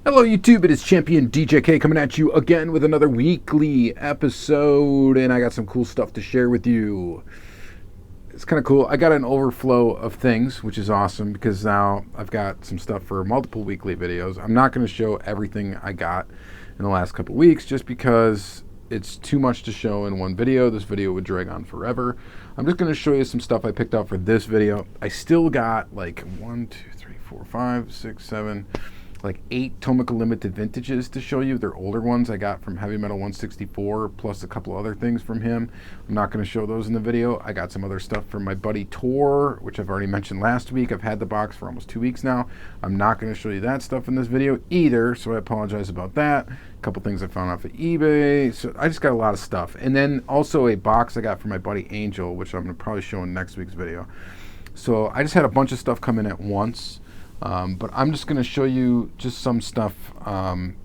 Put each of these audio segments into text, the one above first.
Hello YouTube, it is Championdjk coming at you again with another weekly episode, and I got some cool stuff to share with you. It's kind of cool. I got an overflow of things, which is awesome because now I've got some stuff for multiple weekly videos. I'm not going to show everything I got in the last couple weeks just because it's too much to show in one video. This video would drag on forever. I'm just going to show you some stuff I picked out for this video. I still got like 1, 2, 3, 4, 5, 6, 7... like 8 Tomica Limited vintages to show you. They're older ones I got from Heavy Metal 164, plus a couple other things from him. I'm not going to show those in the video. I got some other stuff from my buddy Tor, which I've already mentioned last week. I've had the box for almost 2 weeks now. I'm not going to show you that stuff in this video either, so I apologize about that. A couple things I found off of eBay. So I just got a lot of stuff. And then also a box I got from my buddy Angel, which I'm going to probably show in next week's video. So I just had a bunch of stuff come in at once. But I'm just going to show you just some stuff I'm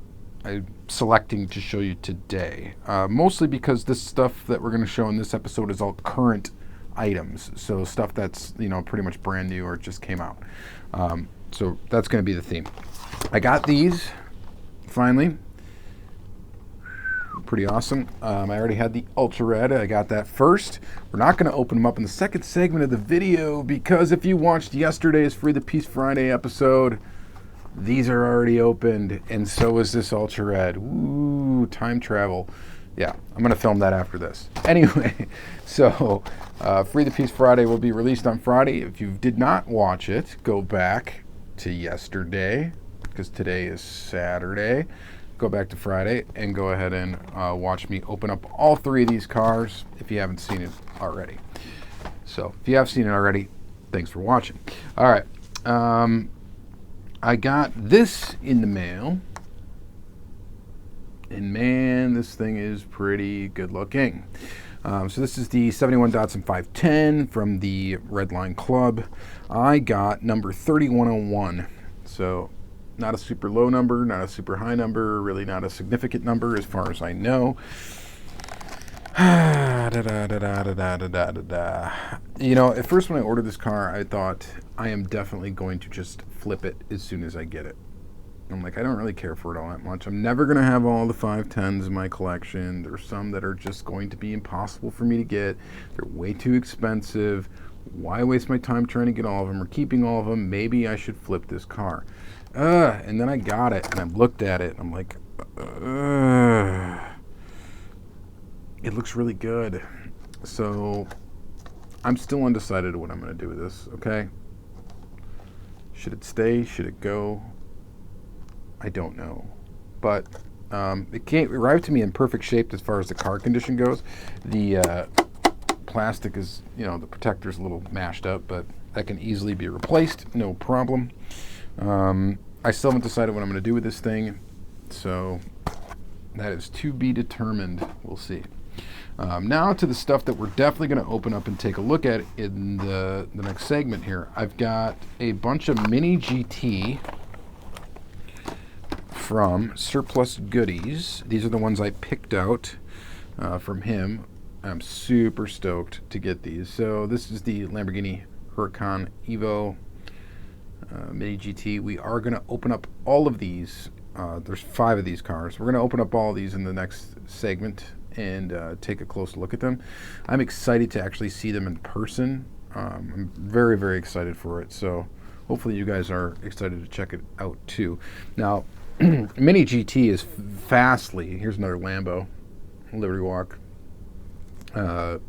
selecting to show you today. Mostly because this stuff that we're going to show in this episode is all current items. So stuff that's, you know, pretty much brand new or just came out. So that's going to be the theme. I got these finally. Pretty awesome. I already had the Ultra Red. I got that first. We're not going to open them up in the second segment of the video because if you watched yesterday's Free the Peace Friday episode, these are already opened, and so is this Ultra Red. Ooh, time travel. Yeah, I'm going to film that after this. Anyway, so Free the Peace Friday will be released on Friday. If you did not watch it, go back to yesterday because today is Saturday. Go back to Friday and go ahead and watch me open up all 3 of these cars if you haven't seen it already. So if you have seen it already, thanks for watching. All right, I got this in the mail, and man, this thing is pretty good looking. So this is the 71 Datsun 510 from the Redline Club. I got number 3101. So not a super low number, not a super high number, really not a significant number as far as I know. You know, at first when I ordered this car, I thought I am definitely going to just flip it as soon as I get it. I'm like, I don't really care for it all that much. I'm never going to have all the 510s in my collection. There's some that are just going to be impossible for me to get. They're way too expensive. Why waste my time trying to get all of them or keeping all of them? Maybe I should flip this car. And then I got it, and I looked at it, and I'm like, it looks really good. So I'm still undecided what I'm going to do with this, okay? Should it stay? Should it go? I don't know. But it arrived to me in perfect shape as far as the car condition goes. The plastic is, you know, the protector's a little mashed up, but that can easily be replaced, no problem. I still haven't decided what I'm going to do with this thing, so that is to be determined. We'll see. Now to the stuff that we're definitely going to open up and take a look at in the next segment here. I've got a bunch of MiniGT from Surplus Goodies. These are the ones I picked out from him. I'm super stoked to get these. So this is the Lamborghini Huracan Evo MiniGT. We are going to open up all of these. There's 5 of these cars. We're going to open up all of these in the next segment and take a close look at them. I'm excited to actually see them in person. I'm very, very excited for it. So hopefully you guys are excited to check it out too. Now, MiniGT is fastly, here's another Lambo, Liberty Walk, Lamborghini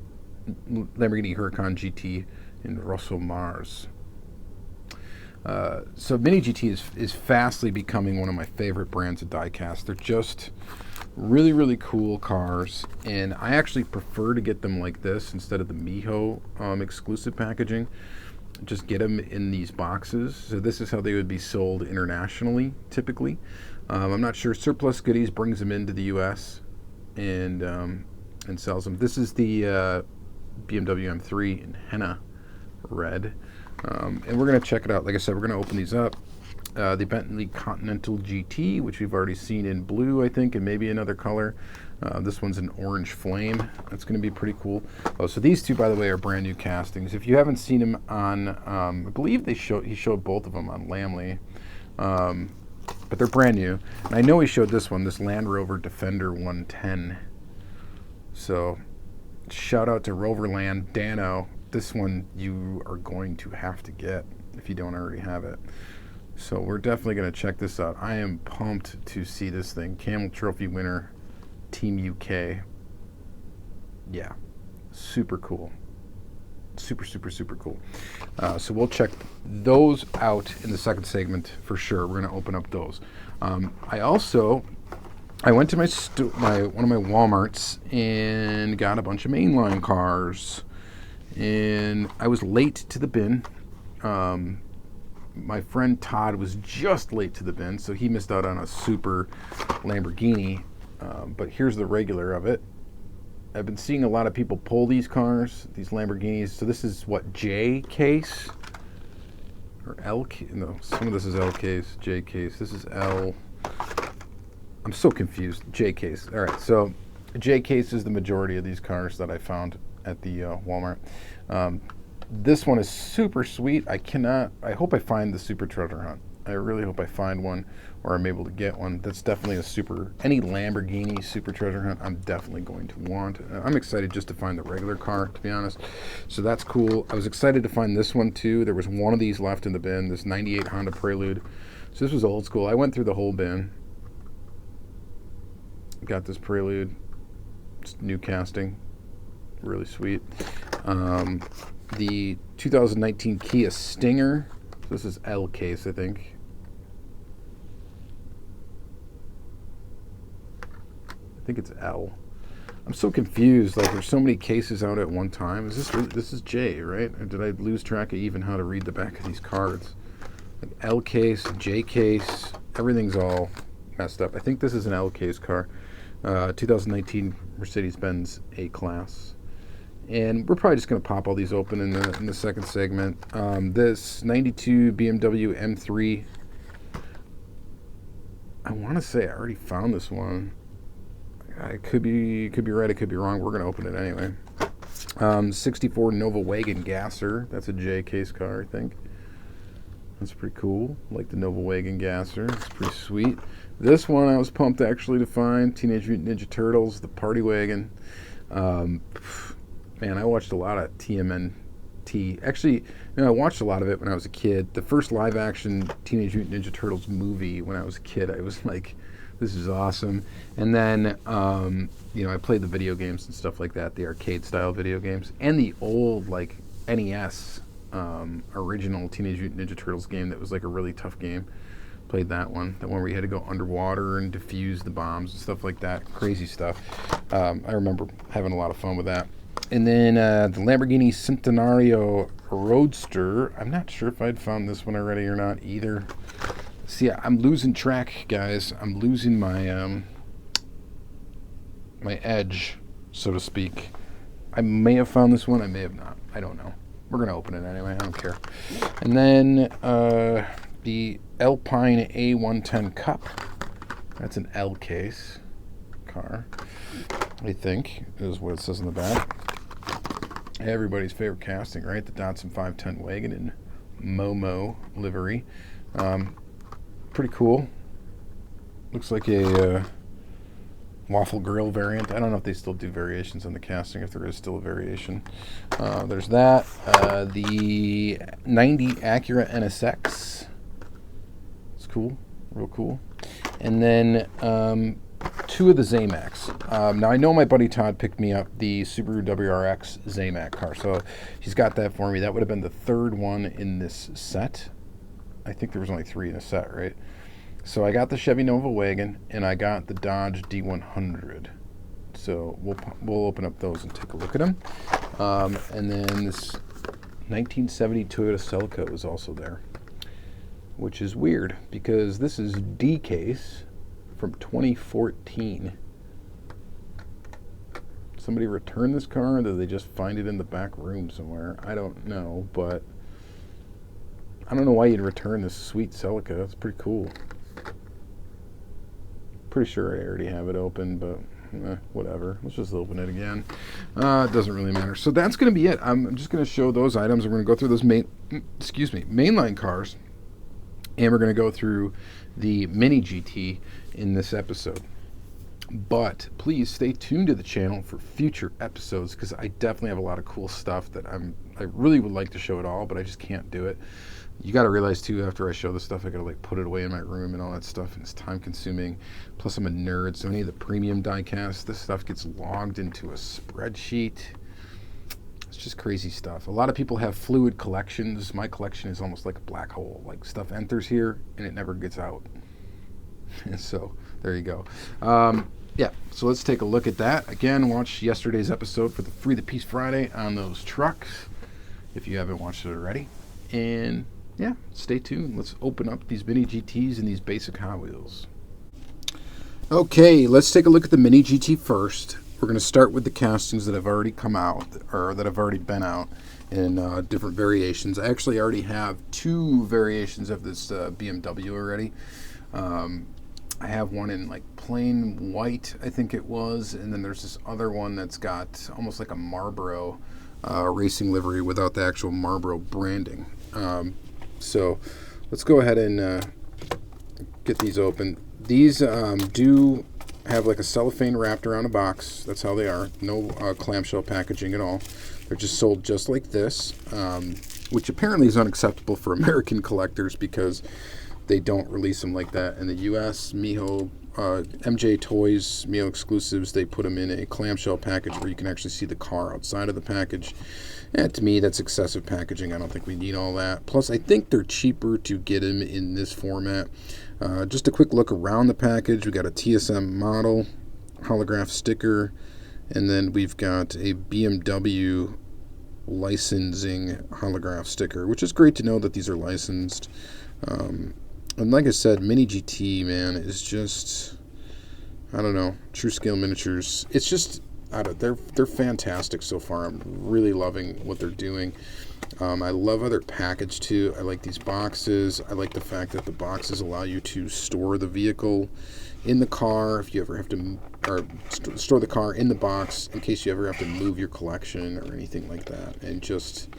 Huracan GT in Rosso Mars. So MiniGT is fastly becoming one of my favorite brands of diecast. They're just really, really cool cars, and I actually prefer to get them like this instead of the Miho exclusive packaging. Just get them in these boxes. So this is how they would be sold internationally, typically. I'm not sure. Surplus Goodies brings them into the U.S. and sells them. This is the BMW M3 in henna red. And we're going to check it out. Like I said, we're going to open these up. The Bentley Continental GT, which we've already seen in blue, I think, and maybe another color. This one's an orange flame. That's going to be pretty cool. Oh, so these two, by the way, are brand new castings. If you haven't seen them on, I believe he showed both of them on Lamley. but they're brand new. And I know he showed this one, this Land Rover Defender 110. So shout out to Roverland, Dano. This one you are going to have to get if you don't already have it. So we're definitely going to check this out. I am pumped to see this thing. Camel Trophy winner, Team UK. Yeah, super cool. Super, super, super cool. So we'll check those out in the second segment for sure. We're going to open up those. I went to my one of my Walmarts and got a bunch of mainline cars. And I was late to the bin. My friend Todd was just late to the bin, so he missed out on a super Lamborghini. But here's the regular of it. I've been seeing a lot of people pull these cars, these Lamborghinis. So this is what, J case? Or L case? No, some of this is L case, J case. This is L. I'm so confused. J case. All right, so J case is the majority of these cars that I found at the Walmart. This one is super sweet. I hope I find the super treasure hunt. I really hope I find one, or I'm able to get one. That's definitely any Lamborghini super treasure hunt I'm definitely going to want. I'm excited just to find the regular car, to be honest. So that's cool. I was excited to find this one too. There was one of these left in the bin, this 98 Honda Prelude. So this was old school. I went through the whole bin. Got this Prelude. It's new casting. Really sweet. The 2019 Kia Stinger. This is L case, I think. I think it's L. I'm so confused. Like, there's so many cases out at one time. This is J, right? Or did I lose track of even how to read the back of these cards? Like L case, J case, everything's all messed up. I think this is an L case car. 2019 Mercedes-Benz A-Class. And we're probably just going to pop all these open in the second segment. This 92 BMW M3. I want to say I already found this one. I could be right, I could be wrong. We're going to open it anyway. 64 Nova Wagon Gasser. That's a J case car, I think. That's pretty cool. I like the Nova Wagon Gasser. It's pretty sweet. This one I was pumped actually to find. Teenage Mutant Ninja Turtles, the Party Wagon. Man, I watched a lot of TMNT. Actually, I watched a lot of it when I was a kid. The first live-action Teenage Mutant Ninja Turtles movie when I was a kid, I was like, this is awesome. And then, I played the video games and stuff like that, the arcade-style video games, and the old, like, NES original Teenage Mutant Ninja Turtles game that was like a really tough game. Played that one where you had to go underwater and defuse the bombs and stuff like that. Crazy stuff. I remember having a lot of fun with that. And then the Lamborghini Centenario Roadster. I'm not sure if I'd found this one already or not either. See, I'm losing track, guys. I'm losing my my edge, so to speak. I may have found this one. I may have not. I don't know. We're going to open it anyway. I don't care. And then the Alpine A110 Cup. That's an L case car, I think, is what it says in the back. Everybody's favorite casting, right? The Datsun 510 wagon in Momo livery. Pretty cool. Looks like a waffle grill variant. I don't know if they still do variations on the casting, if there is still a variation. There's that. The 90 Acura NSX. It's cool. Real cool. And then two of the Zamacs. Now, I know my buddy Todd picked me up the Subaru WRX Zamac car, so he's got that for me. That would have been the third one in this set. I think there was only 3 in a set, right? So I got the Chevy Nova wagon, and I got the Dodge D100. So we'll open up those and take a look at them. And then this 1970 Toyota Celica is also there, which is weird because this is D-Case from 2014. Somebody returned this car, or did they just find it in the back room somewhere? I don't know, but I don't know why you'd return this sweet Celica. It's pretty cool. Pretty sure I already have it open, but whatever. Let's just open it again. It doesn't really matter. So that's going to be it. I'm just going to show those items. We're going to go through those mainline cars. and we're going to go through the Mini GT in this episode. But please stay tuned to the channel for future episodes, because I definitely have a lot of cool stuff that I really would like to show it all, but I just can't do it. You got to realize too, after I show this stuff, I got to like put it away in my room and all that stuff, and it's time consuming. Plus I'm a nerd, so any of the premium diecast, this stuff gets logged into a spreadsheet. It's just crazy stuff. A lot of people have fluid collections. My collection is almost like a black hole. Like, stuff enters here and it never gets out. So there you go. Yeah, so let's take a look at that. Again, watch yesterday's episode for the Free the Piece Friday on those trucks, if you haven't watched it already. And yeah, stay tuned. Let's open up these Mini GTs and these basic Hot Wheels. Okay, let's take a look at the Mini GT first. We're going to start with the castings that have already come out, or that have already been out in different variations. I actually already have 2 variations of this BMW already. I have one in like plain white, I think it was, and then there's this other one that's got almost like a Marlboro racing livery without the actual Marlboro branding. So let's go ahead and get these open. These do have like a cellophane wrapped around a box. That's how they are. No clamshell packaging at all. They're just sold just like this, which apparently is unacceptable for American collectors because they don't release them like that in the U.S. Miho, MJ Toys, Miho exclusives, they put them in a clamshell package where you can actually see the car outside of the package. And to me, that's excessive packaging. I don't think we need all that. Plus, I think they're cheaper to get them in this format. Just a quick look around the package. We got a TSM model, holograph sticker, and then we've got a BMW licensing holograph sticker, which is great to know that these are licensed. And like I said, Mini GT, man, is just, I don't know, True Scale Miniatures. It's just, they're fantastic so far. I'm really loving what they're doing. I love how they're packaged too. I like these boxes. I like the fact that the boxes allow you to store the vehicle in the car if you ever have to, or store the car in the box in case you ever have to move your collection or anything like that. And just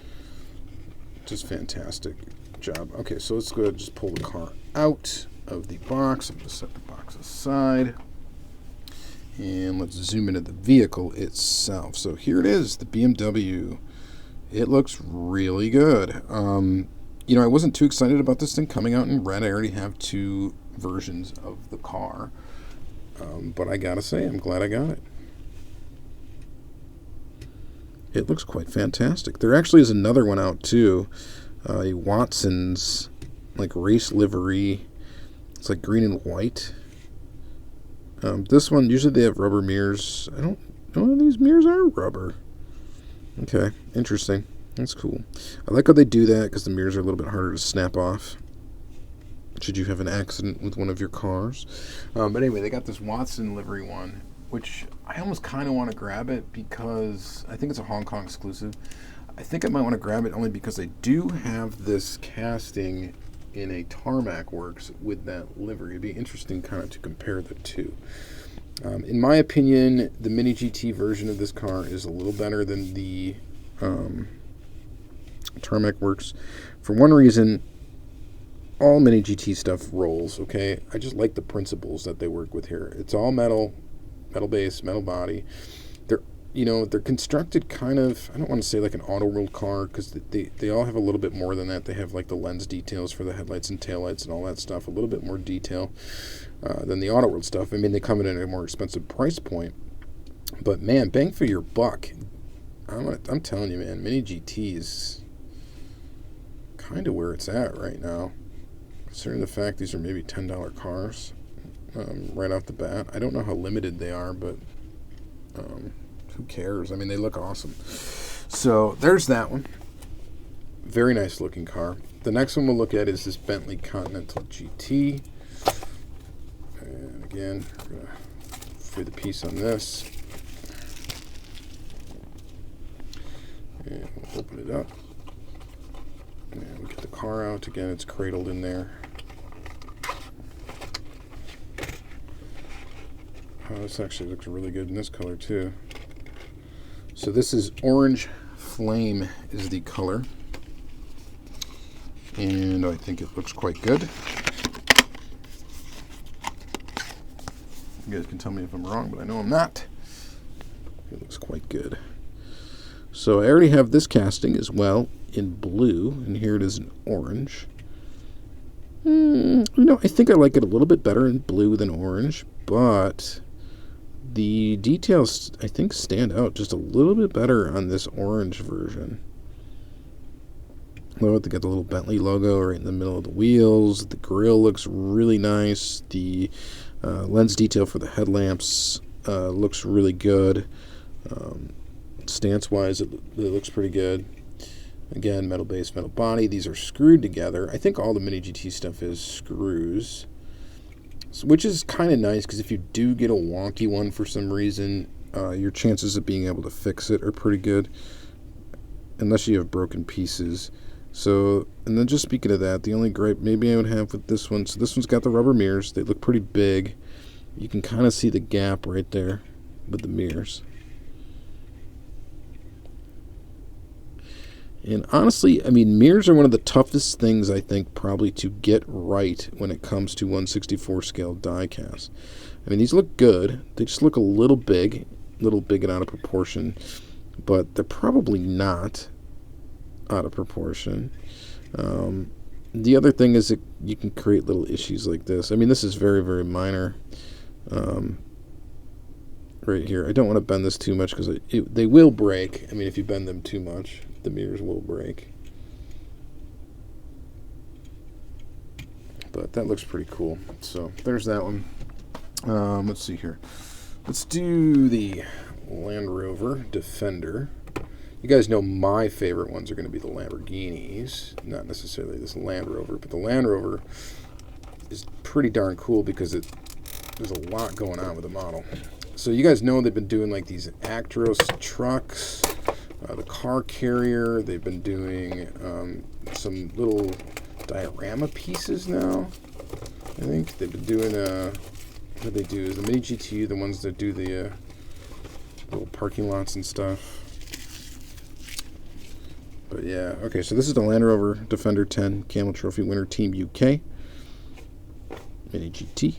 fantastic job. Okay, so let's go ahead and just pull the car out of the box. I'm going to set the box aside. And let's zoom into the vehicle itself. So here it is, the BMW. It looks really good. You know, I wasn't too excited about this thing coming out in red. I already have 2 versions of the car. But I gotta say, I'm glad I got it. It looks quite fantastic. There actually is another one out too. A Watson's like race livery. It's like green and white. This one, usually they have rubber mirrors. I don't know if these mirrors are rubber. Okay, interesting. That's cool. I like how they do that because the mirrors are a little bit harder to snap off should you have an accident with one of your cars. But anyway, they got this Watson livery one, which I almost kind of want to grab it because I think it's a Hong Kong exclusive. I think I might want to grab it only because I do have this casting in a Tarmac Works with that livery. It'd be interesting kind of to compare the two. In my opinion, the Mini GT version of this car is a little better than the Tarmac Works. For one reason, all Mini GT stuff rolls, okay? I just like the principles that they work with here. It's all metal, metal base, metal body. They're constructed kind of, I don't want to say like an auto world car, because they all have a little bit more than that. They have like the lens details for the headlights and taillights and all that stuff, a little bit more detail than the auto world stuff. I mean, they come in at a more expensive price point, but man, bang for your buck. I'm telling you, man, Mini GT is kind of where it's at right now, considering the fact these are maybe $10 cars right off the bat. I don't know how limited they are, but who cares? I mean, they look awesome. So there's that one. Very nice looking car. The next one we'll look at is this Bentley Continental GT. And again, we're going to free the piece on this. And we'll open it up. And we get the car out. Again, it's cradled in there. Oh, this actually looks really good in this color too. So this is Orange Flame is the color, and I think it looks quite good. You guys can tell me if I'm wrong, but I know I'm not. It looks quite good. So I already have this casting as well in blue, and here it is in orange. You know, I think I like it a little bit better in blue than orange, but the details, I think, stand out just a little bit better on this orange version. Look, they got the little Bentley logo right in the middle of the wheels. The grille looks really nice. The lens detail for the headlamps looks really good. Stance-wise, it looks pretty good. Again, metal base, metal body. These are screwed together. I think all the MiniGT stuff is screws, which is kind of nice because if you do get a wonky one for some reason, your chances of being able to fix it are pretty good, unless you have broken pieces. So, and then just speaking of that, the only gripe maybe I would have with this one, so this one's got the rubber mirrors. They look pretty big. You can kind of see the gap right there with the mirrors. And honestly, I mean, mirrors are one of the toughest things, I think, probably to get right when it comes to 1/64 scale die-cast. I mean, these look good. They just look a little big and out of proportion, but they're probably not out of proportion. The other thing is that you can create little issues like this. I mean, this is very, very minor. Right here, I don't want to bend this too much because they will break. I mean, if you bend them too much, the mirrors will break. But that looks pretty cool. So there's that one. Let's see here. Let's do the Land Rover Defender. You guys know my favorite ones are going to be the Lamborghinis, not necessarily this Land Rover, but the Land Rover is pretty darn cool because there's a lot going on with the model. So you guys know they've been doing like these Actros trucks, the car carrier. They've been doing some little diorama pieces now. I think they've been doing what they do is the MiniGT, the ones that do the little parking lots and stuff. But yeah, okay, so this is the Land Rover Defender 10 Camel Trophy winner, Team UK. MiniGT,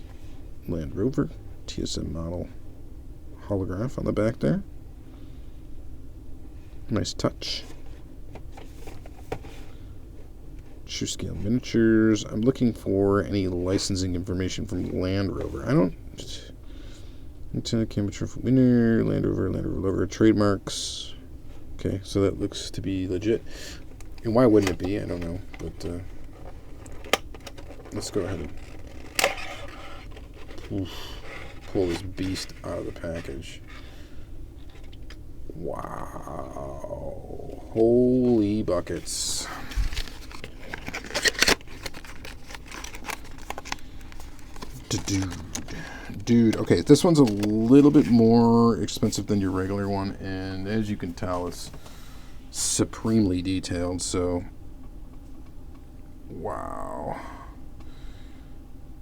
Land Rover, TSM model holograph on the back there. Nice touch. True scale miniatures. I'm looking for any licensing information from Land Rover. I don't. Camel Trophy winner, Land Rover, trademarks. Okay, so that looks to be legit. And why wouldn't it be? I don't know. But let's go ahead and pull this beast out of the package. Wow. Holy buckets. Dude, okay, this one's a little bit more expensive than your regular one, and as you can tell, it's supremely detailed, so wow.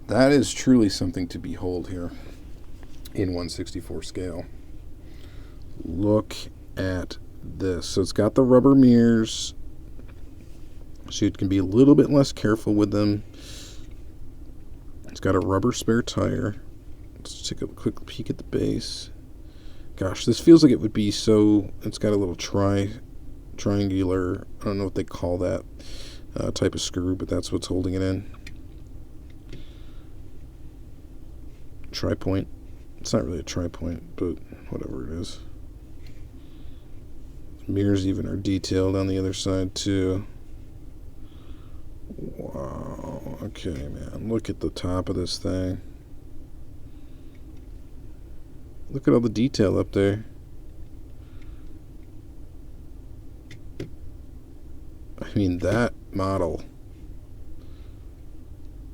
That is truly something to behold here in 1/64 scale. Look at this. So it's got the rubber mirrors, so you can be a little bit less careful with them. It's got a rubber spare tire. Let's take a quick peek at the base. Gosh, this feels like it would be so... It's got a little triangular... I don't know what they call that type of screw, but that's what's holding it in. Tri-point. It's not really a tri-point, but whatever it is. Mirrors even are detailed on the other side, too. Wow. Okay, man. Look at the top of this thing. Look at all the detail up there. I mean, that model.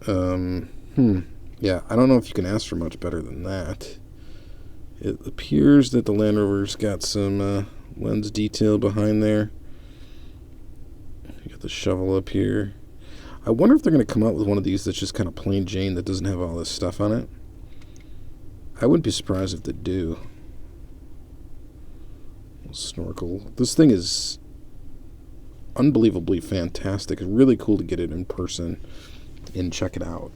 Yeah, I don't know if you can ask for much better than that. It appears that the Land Rover's got some lens detail behind there. You got the shovel up here. I wonder if they're going to come out with one of these that's just kind of plain Jane that doesn't have all this stuff on it. I wouldn't be surprised if they do. Snorkel. This thing is unbelievably fantastic. It's really cool to get it in person and check it out.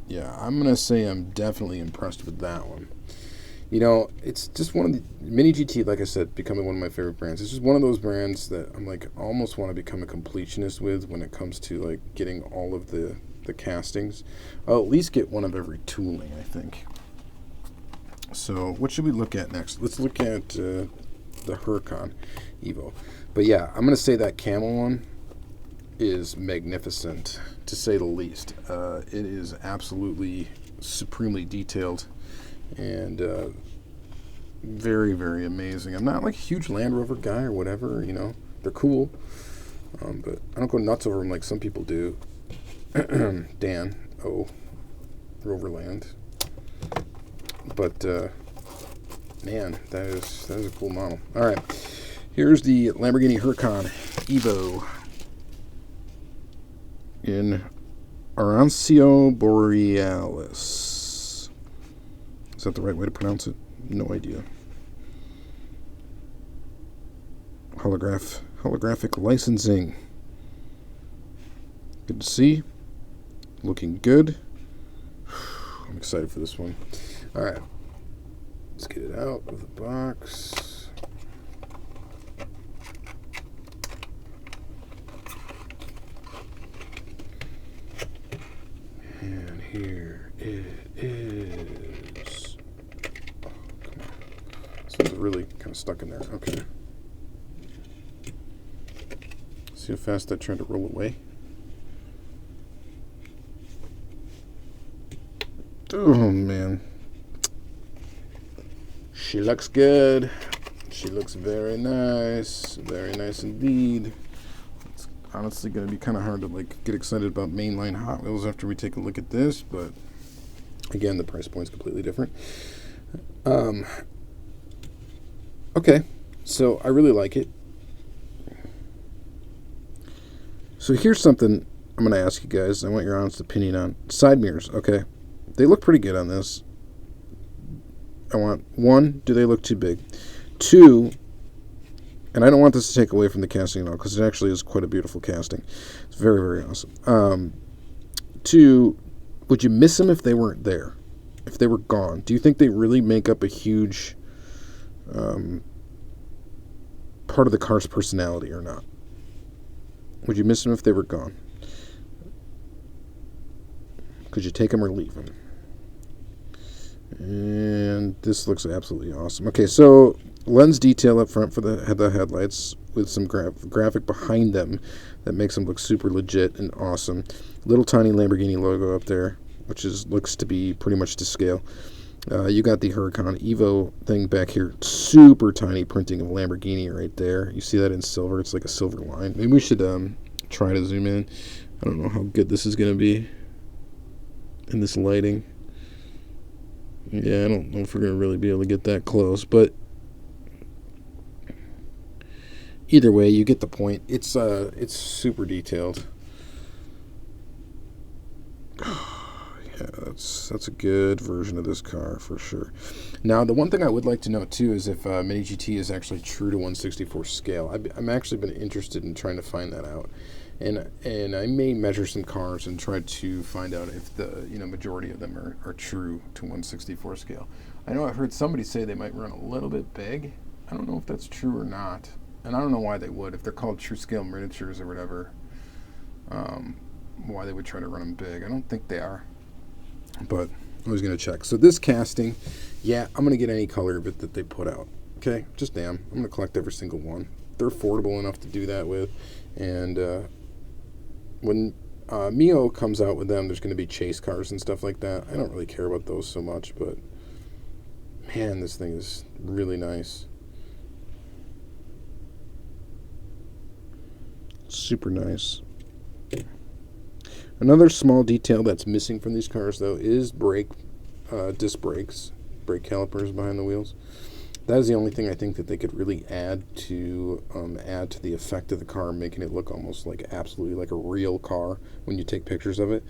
yeah, I'm going to say I'm definitely impressed with that one. You know, it's just one of the MiniGT, like I said, becoming one of my favorite brands. It's just one of those brands that I'm like almost want to become a completionist with when it comes to like getting all of the castings. I'll at least get one of every tooling, I think. So what should we look at next? Let's look at the Huracan Evo. But yeah, I'm going to say that camel one is magnificent, to say the least. It is absolutely supremely detailed and very, very amazing. I'm not like a huge Land Rover guy or whatever, you know. They're cool, but I don't go nuts over them like some people do. Dan, Roverland. But man, that is a cool model. All right, here's the Lamborghini Huracan Evo in Arancio Borealis. Is that the right way to pronounce it? No idea. Holographic licensing. Good to see. Looking good. I'm excited for this one. All right, let's get it out of the box. And here it is. Oh, come on. This one's really kind of stuck in there. Okay. See how fast I tried to roll away? Oh, man. She looks good. She looks very nice. Very nice indeed. It's honestly going to be kind of hard to like get excited about mainline Hot Wheels after we take a look at this, but again, the price point's completely different. Okay, so I really like it. So here's something I'm going to ask you guys. I want your honest opinion on side mirrors. Okay, they look pretty good on this. I want, one, do they look too big? Two, and I don't want this to take away from the casting at all, because it actually is quite a beautiful casting. It's very, very awesome. Two, would you miss them if they weren't there? If they were gone? Do you think they really make up a huge part of the car's personality or not? Would you miss them if they were gone? Could you take them or leave them? And this looks absolutely awesome. Okay, so lens detail up front for the headlights with some graphic behind them that makes them look super legit and awesome. Little tiny Lamborghini logo up there, which looks to be pretty much to scale. You got the Huracan Evo thing back here. Super tiny printing of Lamborghini right there. You see that in silver? It's like a silver line. Maybe we should try to zoom in. I don't know how good this is going to be in this lighting. Yeah, I don't know if we're going to really be able to get that close, but either way, you get the point. It's super detailed. Yeah, that's a good version of this car for sure. Now, the one thing I would like to know too is if MiniGT is actually true to 1/64 scale. I'm actually been interested in trying to find that out, and I may measure some cars and try to find out if the majority of them are true to 1/64 scale. I know I've heard somebody say they might run a little bit big. I don't know if that's true or not, and I don't know why they would if they're called true scale miniatures or whatever. Why they would try to run them big? I don't think they are. But I was going to check. So this casting, yeah, I'm going to get any color of it that they put out. Okay, just damn. I'm going to collect every single one. They're affordable enough to do that with. And when Mio comes out with them, there's going to be chase cars and stuff like that. I don't really care about those so much, but man, this thing is really nice. Super nice. Another small detail that's missing from these cars, though, is disc brakes, brake calipers behind the wheels. That is the only thing I think that they could really add to the effect of the car, making it look almost like absolutely like a real car when you take pictures of it.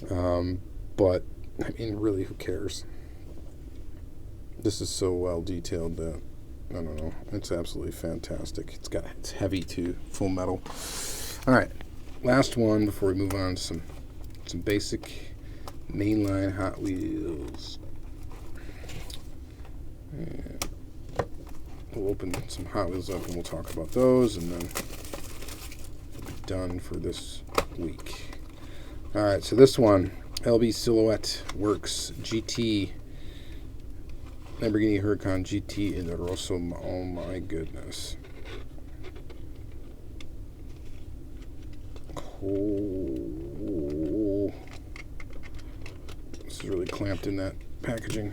But I mean, really, who cares? This is so well detailed that I don't know. It's absolutely fantastic. It's heavy too, full metal. All right. Last one before we move on to some basic Mainline Hot Wheels. And we'll open some Hot Wheels up and we'll talk about those, and then we'll be done for this week. Alright, so this one, LB Silhouette Works GT Lamborghini Huracan GT in the Rosso. Oh my goodness. Oh. This is really clamped in that packaging.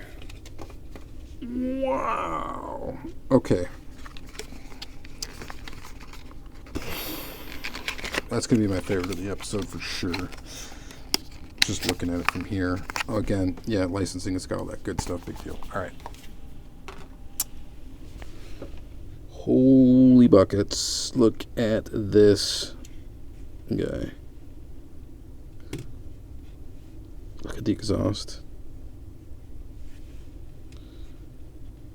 Wow. Okay. That's going to be my favorite of the episode for sure. Just looking at it from here. Oh, again, yeah, licensing, it's got all that good stuff. Big deal. All right. Holy buckets. Look at this guy. Look at the exhaust.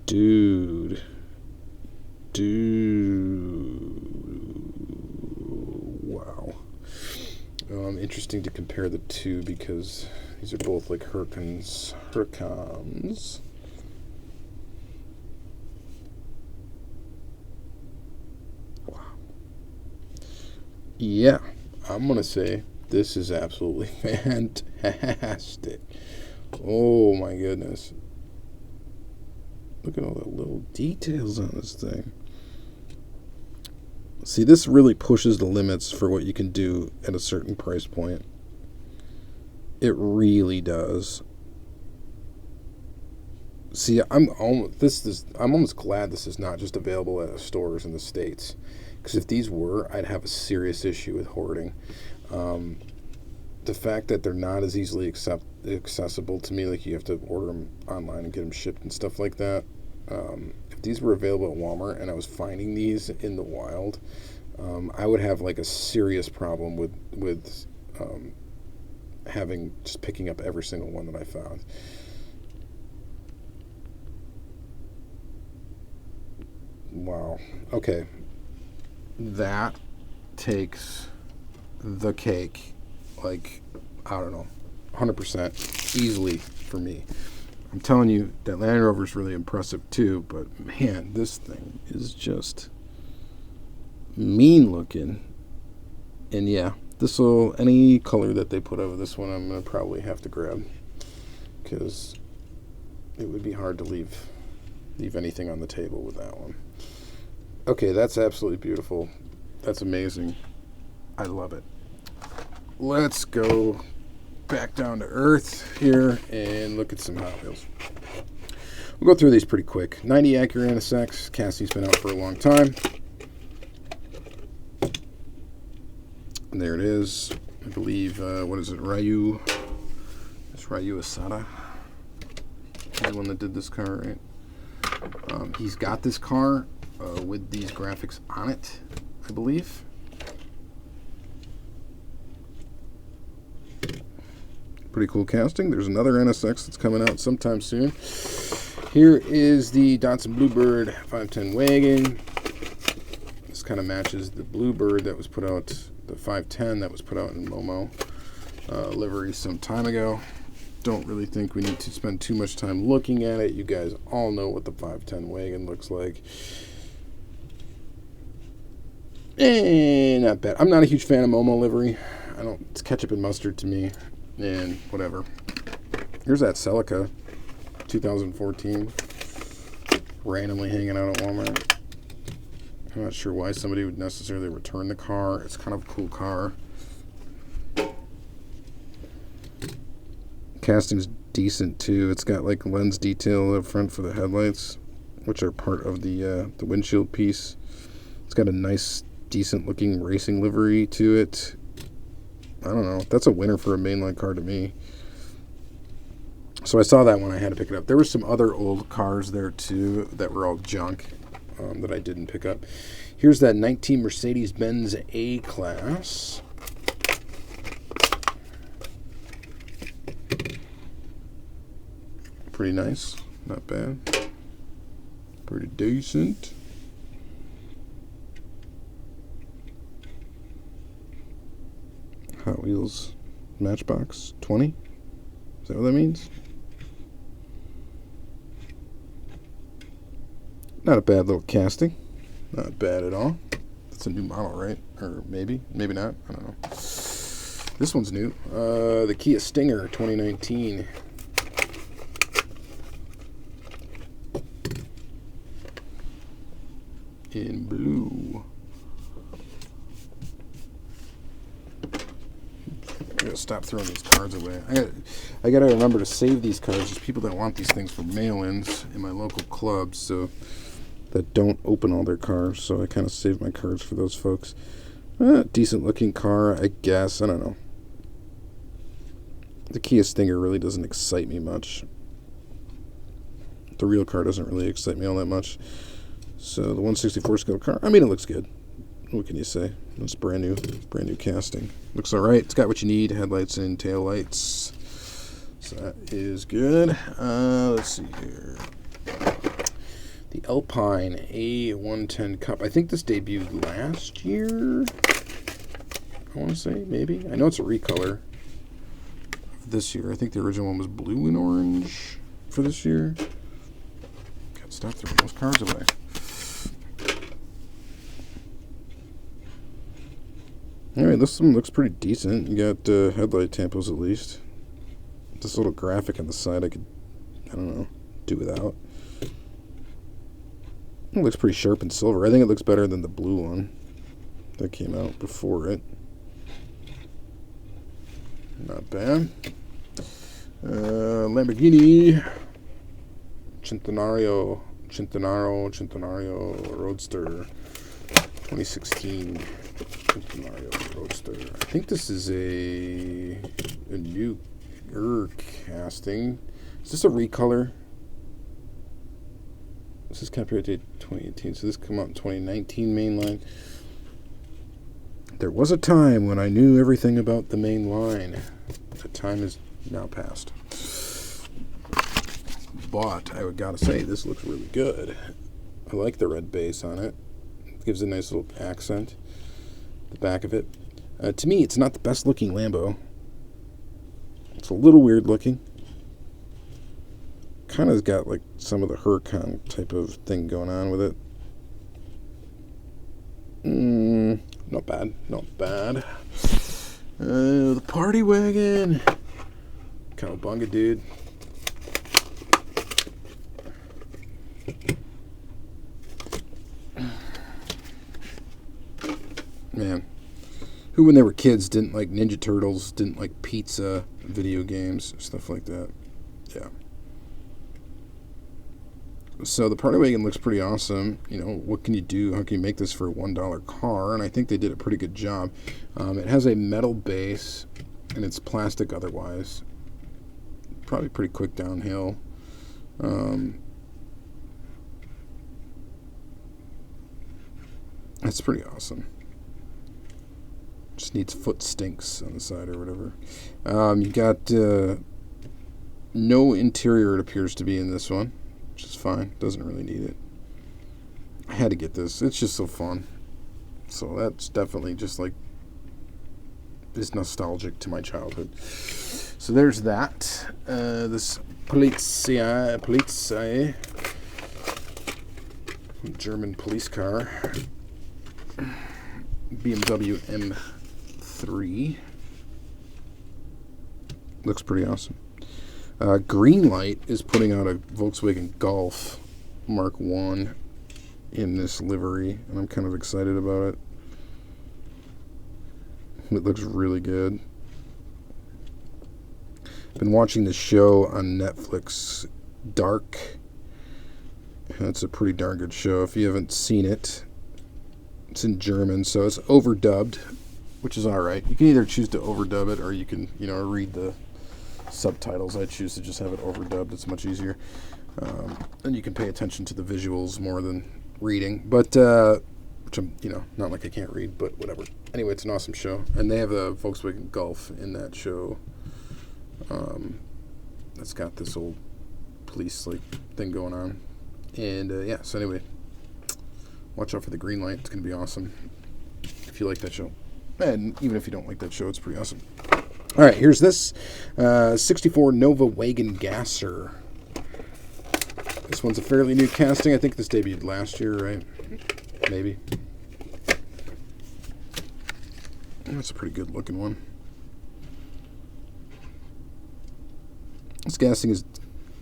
Dude. Wow. Interesting to compare the two because these are both like Huracans. Wow. Yeah, I'm going to say this is absolutely fantastic. Oh my goodness. Look at all the little details on this thing. See, this really pushes the limits for what you can do at a certain price point. It really does. See, I'm almost glad this is not just available at stores in the States. Because if these were, I'd have a serious issue with hoarding. The fact that they're not as easily accessible to me, like you have to order them online and get them shipped and stuff like that. If these were available at Walmart and I was finding these in the wild, I would have like a serious problem with just picking up every single one that I found. Wow. Okay. That takes the cake, like, I don't know, 100% easily for me. I'm telling you, that Land Rover is really impressive too, but man, this thing is just mean looking. And yeah, any color that they put over this one, I'm going to probably have to grab, because it would be hard to leave anything on the table with that one. Okay, that's absolutely beautiful. That's amazing. I love it. Let's go back down to earth here and look at some Hot Wheels. We'll go through these pretty quick. 90 Acura NSX. Cassie's been out for a long time. And there it is. I believe, what is it, Ryu? It's Ryu Asada. He's the one that did this car, right? He's got this car with these graphics on it, I believe. Pretty cool casting. There's another NSX that's coming out sometime soon. Here is the Datsun Bluebird 510 wagon. This kind of matches the Bluebird that was put out, the 510 that was put out in Momo livery some time ago. Don't really think we need to spend too much time looking at it. You guys all know what the 510 wagon looks like. And not bad. I'm not a huge fan of Momo livery. It's ketchup and mustard to me. And whatever. Here's that Celica 2014 randomly hanging out at Walmart. I'm not sure why somebody would necessarily return the car. It's kind of a cool car. Casting's decent too. It's got like lens detail up front for the headlights, which are part of the windshield piece. It's got a nice, decent looking racing livery to it. I don't know. That's a winner for a mainline car to me. So I saw that one. I had to pick it up. There were some other old cars there too that were all junk that I didn't pick up. Here's that 19 Mercedes-Benz A-Class. Pretty nice. Not bad. Pretty decent. Hot Wheels Matchbox 20. Is that what that means? Not a bad little casting. Not bad at all. That's a new model, right? Or maybe not. I don't know. This one's new. The Kia Stinger 2019. In blue. I gotta stop throwing these cards away. I gotta remember to save these cards. There's people that want these things for mail-ins in my local clubs, so that don't open all their cars. So I kind of save my cards for those folks. Decent looking car, I guess. I don't know. The Kia Stinger really doesn't excite me much. The real car doesn't really excite me all that much. So the 164 scale car, I mean, it looks good. What can you say? It's brand new casting. Looks all right. It's got what you need: headlights and tail lights. So that is good. Let's see here. The Alpine A110 Cup. I think this debuted last year. I want to say maybe. I know it's a recolor of this year. I think the original one was blue and orange for this year. Got to stop throwing those cards away. Alright, this one looks pretty decent. You got headlight tampos at least. This little graphic on the side I don't know, do without. It looks pretty sharp and silver. I think it looks better than the blue one that came out before it. Not bad. Lamborghini Centenario Roadster 2016. Centenario Roadster. I think this is a newer casting. Is this a recolor? This is copyright 2018, so this came out in 2019 Mainline. There was a time when I knew everything about the Mainline. The time is now past. But I gotta say, this looks really good. I like the red base on it. It gives a nice little accent. The back of it. To me, it's not the best looking Lambo. It's a little weird looking. Kind of got like some of the Huracan type of thing going on with it. Not bad, not bad. The party wagon. Cowabunga, dude. Man, who when they were kids didn't like Ninja Turtles, didn't like pizza, video games, stuff like that. Yeah. So the party wagon looks pretty awesome. You know, what can you do? How can you make this for a $1 car? And I think they did a pretty good job. It has a metal base, and it's plastic otherwise. Probably pretty quick downhill. That's pretty awesome. Just needs foot stinks on the side or whatever. You got no interior, it appears to be in this one, which is fine. Doesn't really need it. I had to get this. It's just so fun. So that's definitely just like is nostalgic to my childhood. So there's that. This Polizei, German police car. BMW M3. Looks pretty awesome. Greenlight is putting out a Volkswagen Golf Mark I in this livery, and I'm kind of excited about it. It looks really good. Been watching this show on Netflix, Dark. That's a pretty darn good show. If you haven't seen it, it's in German, so it's overdubbed, which is all right. You can either choose to overdub it, or you can, read the subtitles. I choose to just have it overdubbed. It's much easier, and you can pay attention to the visuals more than reading. But which I'm, not like I can't read, but whatever. Anyway, it's an awesome show, and they have a Volkswagen Golf in that show. That's got this old police thing going on, and yeah. So anyway. Watch out for the green light. It's going to be awesome if you like that show. And even if you don't like that show, it's pretty awesome. All right, here's this 64 Nova Wagon Gasser. This one's a fairly new casting. I think this debuted last year, right? Maybe. That's a pretty good looking one. This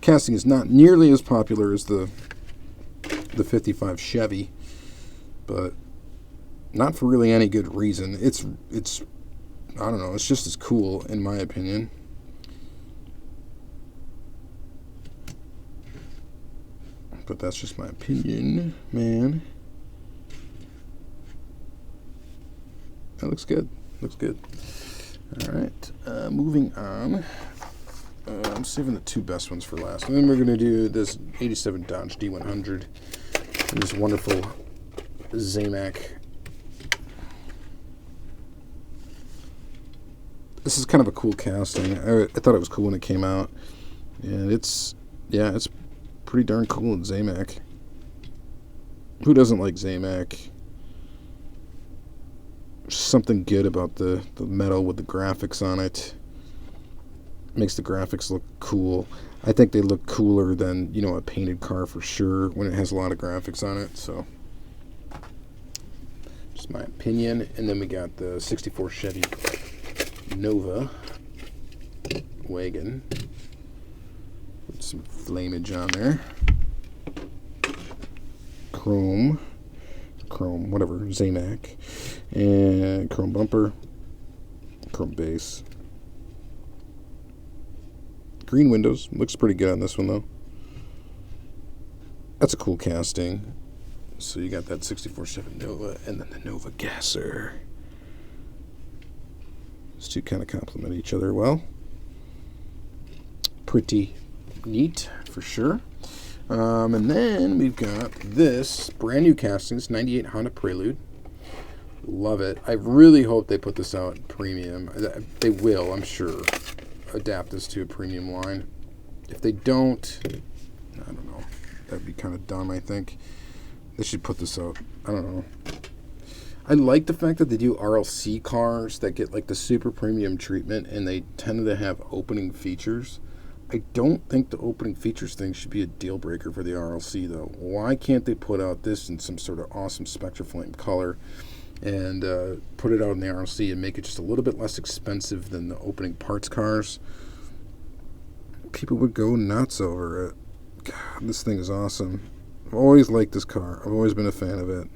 casting is not nearly as popular as the 55 Chevy, but not for really any good reason. It's I don't know, it's just as cool in my opinion. But that's just my opinion, man. That looks good. Looks good. All right, moving on. I'm saving the two best ones for last. And then we're going to do this 87 Dodge D100 and this wonderful Zamac. This is kind of a cool casting. I thought it was cool when it came out. And it's pretty darn cool in Zamac. Who doesn't like Zamac? Something good about the metal with the graphics on it. Makes the graphics look cool. I think they look cooler than, you know, a painted car for sure when it has a lot of graphics on it. So, just my opinion. And then we got the 64 Chevy Nova wagon with some flamage on there. Chrome, whatever, Zamac, and chrome bumper, chrome base. Green windows. Looks pretty good on this one, though. That's a cool casting. So you got that 64 Chevy Nova and then the Nova Gasser. These two kind of complement each other well. Pretty neat, for sure. And then we've got this brand new casting, this 98 Honda Prelude. Love it. I really hope they put this out premium. They will, I'm sure, adapt this to a premium line. If they don't, I don't know. That'd be kind of dumb, I think. They should put this out. I don't know. I like the fact that they do RLC cars that get like the super premium treatment and they tend to have opening features. I don't think the opening features thing should be a deal breaker for the RLC though. Why can't they put out this in some sort of awesome Spectraflame color and put it out in the RLC and make it just a little bit less expensive than the opening parts cars? People would go nuts over it. God, this thing is awesome. I've always liked this car. I've always been a fan of it.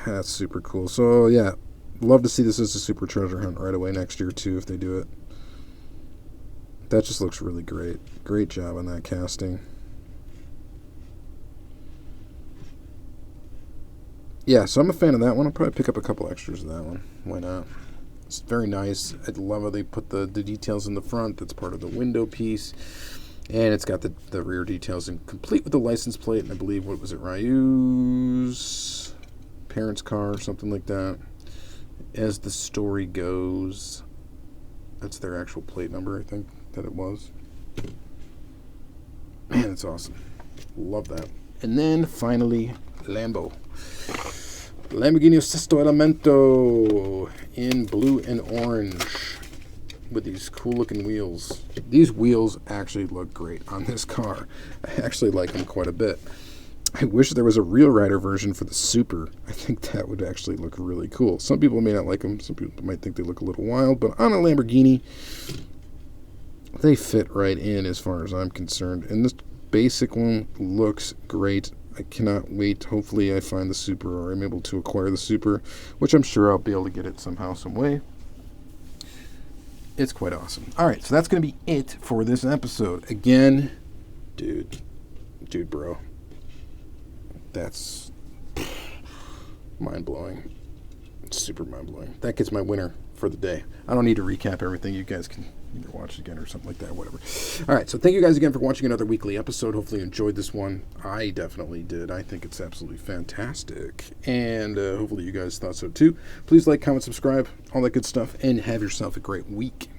That's super cool. So yeah, love to see this as a super treasure hunt right away next year too if they do it. That just looks really great. Great job on that casting. Yeah, so I'm a fan of that one. I'll probably pick up a couple extras of that one. Why not? It's very nice. I love how they put the details in the front. That's part of the window piece. And it's got the rear details and complete with the license plate. And I believe, what was it, Ryu's parents' car or something like that. As the story goes, that's their actual plate number, I think, that it was. Man, it's awesome. Love that. And then, finally, Lamborghini Sesto Elemento in blue and orange with these cool looking wheels. These wheels actually look great on this car. I actually like them quite a bit. I wish there was a real rider version for the Super. I think that would actually look really cool. Some people may not like them. Some people might think they look a little wild, but on a Lamborghini, they fit right in as far as I'm concerned. And this basic one looks great. I cannot wait. Hopefully I find the Super, or I'm able to acquire the Super, which I'm sure I'll be able to get it somehow, some way. It's quite awesome. All right, so that's going to be it for this episode. Again, dude, bro. That's mind-blowing. Super mind-blowing. That gets my winner for the day. I don't need to recap everything. You guys can either watch it again or something like that, whatever. All right, so thank you guys again for watching another weekly episode. Hopefully you enjoyed this one. I definitely did. I think it's absolutely fantastic. And hopefully you guys thought so too. Please like, comment, subscribe, all that good stuff, and have yourself a great week.